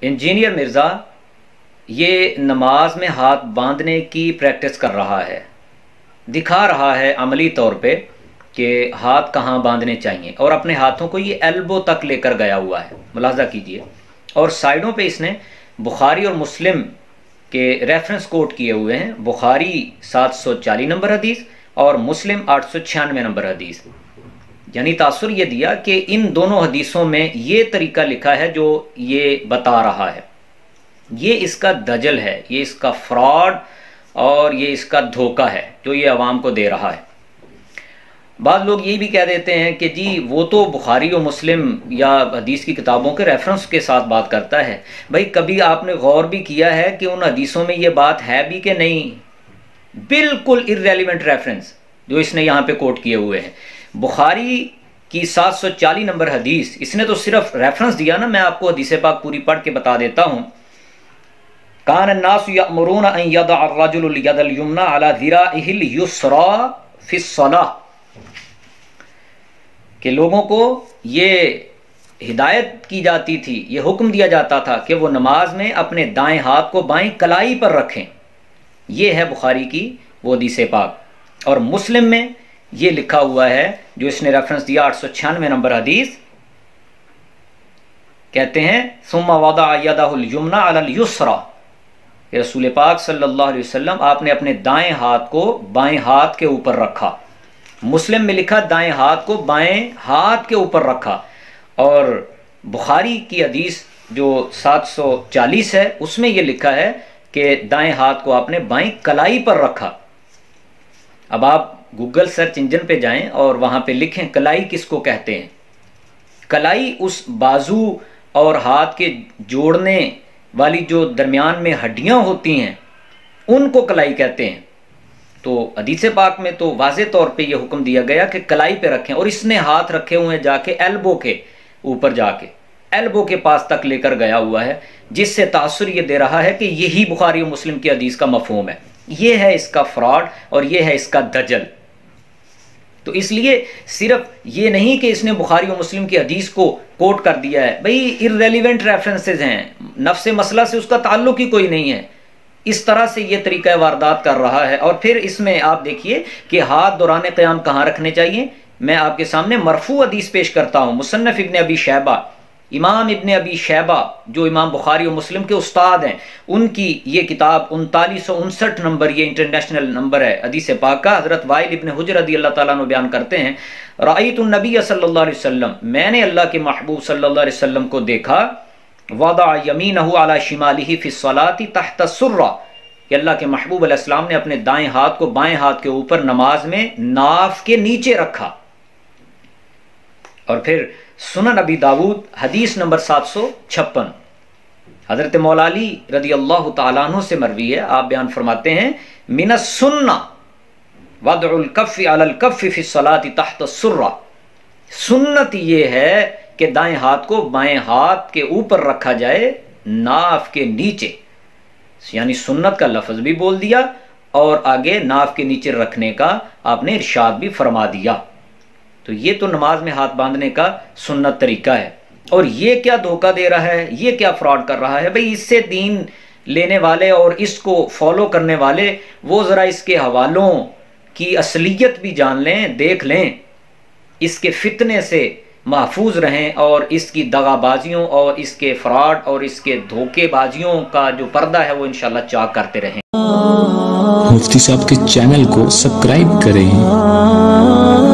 Engineer Mirza یہ نماز میں ہاتھ باندھنے کی پریکٹس کر رہا ہے، دکھا رہا ہے عملی طور پہ کہ ہاتھ کہاں باندھنے چاہیے، اور اپنے ہاتھوں کو یہ ایلبو تک لے کر گیا ہوا ہے، ملاحظہ کیجئے، اور سائیڈوں پہ اس نے بخاری اور مسلم کے ریفرنس کوٹ کیے ہوئے ہیں، بخاری 740 نمبر حدیث اور مسلم 896 نمبر حدیث، یعنی تاثر یہ دیا کہ ان دونوں حدیثوں میں یہ طریقہ لکھا ہے جو یہ بتا رہا ہے، یہ اس کا دجل ہے، یہ اس کا فراڈ اور یہ اس کا دھوکہ ہے جو یہ عوام کو دے رہا ہے۔ بعض لوگ یہ بھی کہہ دیتے ہیں کہ جی وہ تو بخاری و مسلم یا حدیث کی کتابوں کے ریفرنس کے ساتھ بات کرتا ہے۔ بھائی کبھی آپ نے غور بھی کیا ہے کہ ان حدیثوں میں یہ بات ہے بھی کہ نہیں؟ بالکل irrelevant ریفرنس جو اس نے یہاں پہ کوٹ کیے ہوئے ہیں۔ بخاری کی 740 نمبر حدیث، اس نے تو صرف ریفرنس دیا نا، میں آپ کو حدیث پاک پوری پڑھ کے بتا دیتا ہوں۔ کان الناس یأمرون ان یضع الرجل الید الیمنی علی ذراعہ الیسری فی الصلاۃ، کہ لوگوں کو یہ ہدایت کی جاتی تھی، یہ حکم دیا جاتا تھا کہ وہ نماز میں اپنے دائیں ہاتھ کو بائیں کلائی پر رکھیں۔ یہ ہے بخاری کی وہ حدیث پاک، اور مسلم میں یہ لکھا ہوا ہے جو اس نے ریفرنس دیا 896 نمبر حدیث، کہتے ہیں ثم وضع یدہ الیمنی علی الیسری، کہ رسول پاک صلی اللہ علیہ وسلم آپ نے اپنے دائیں ہاتھ کو بائیں ہاتھ کے اوپر رکھا۔ مسلم میں لکھا دائیں ہاتھ کو بائیں ہاتھ کے اوپر رکھا، اور بخاری کی حدیث جو 740 ہے اس میں یہ لکھا ہے کہ دائیں ہاتھ کو آپ نے بائیں کلائی پر رکھا۔ اب آپ گوگل سرچ انجن پہ جائیں اور وہاں پہ لکھیں کلائی کس کو کہتے ہیں۔ کلائی اس بازو اور ہاتھ کے جوڑنے والی جو درمیان میں ہڈیاں ہوتی ہیں ان کو کلائی کہتے ہیں۔ تو حدیث پاک میں تو واضح طور پہ یہ حکم دیا گیا کہ کلائی پہ رکھیں، اور اس نے ہاتھ رکھے ہوئے ہیں جا کے ایلبو کے اوپر، جا کے ایلبو کے پاس تک لے کر گیا ہوا ہے، جس سے تاثر یہ دے رہا ہے کہ یہی بخاری و مسلم کی حدیث کا مفہوم ہے۔ یہ ہے اس کا فراڈ اور یہ ہے اس کا دجل۔ تو اس لیے صرف یہ نہیں کہ اس نے بخاری و مسلم کی حدیث کو کوٹ کر دیا ہے، بھئی irrelevant ریفرنسز ہیں، نفس مسئلہ سے اس کا تعلق ہی کوئی نہیں ہے، اس طرح سے یہ طریقہ واردات کر رہا ہے۔ اور پھر اس میں آپ دیکھیے کہ ہاتھ دوران قیام کہاں رکھنے چاہیے۔ میں آپ کے سامنے مرفوع حدیث پیش کرتا ہوں، مصنف ابن ابی شیبہ، امام ابن ابی شیبہ جو امام بخاری و مسلم کے استاد ہیں، ان کی یہ کتاب 3959 نمبر، یہ انٹرنیشنل نمبر ہے حدیث پاک کا۔ حضرت وائل ابن حجر رضی اللہ تعالیٰ عنہ بیان کرتے ہیں، رأیت النبی صلی اللہ علیہ وسلم، میں نے اللہ کے محبوب صلی اللہ علیہ وسلم کو دیکھا، وضع یمینہ علی شمالہ فی الصلاۃ تحت السرہ، کہ اللہ کے محبوب علیہ السلام نے اپنے دائیں ہاتھ کو بائیں ہاتھ کے اوپر نماز میں ناف کے نیچے رکھا۔ اور پھر سنن ابی داود حدیث نمبر 756، حضرت مولا علی رضی اللہ تعالیٰ عنہ سے مروی ہے، آپ بیان فرماتے ہیں من السنہ وضع الکف علی الکف فی الصلاۃ تحت السرہ، سنت یہ ہے کہ دائیں ہاتھ کو بائیں ہاتھ کے اوپر رکھا جائے ناف کے نیچے، یعنی سنت کا لفظ بھی بول دیا اور آگے ناف کے نیچے رکھنے کا آپ نے ارشاد بھی فرما دیا۔ تو یہ تو نماز میں ہاتھ باندھنے کا سنت طریقہ ہے، اور یہ کیا دھوکہ دے رہا ہے، یہ کیا فراڈ کر رہا ہے۔ بھئی اس سے دین لینے والے اور اس کو فالو کرنے والے وہ ذرا اس کے حوالوں کی اصلیت بھی جان لیں، دیکھ لیں، اس کے فتنے سے محفوظ رہیں، اور اس کی دغا بازیوں اور اس کے فراڈ اور اس کے دھوکے بازیوں کا جو پردہ ہے وہ انشاءاللہ چاک کرتے رہیں۔ مفتی صاحب کے چینل کو سبسکرائب کریں۔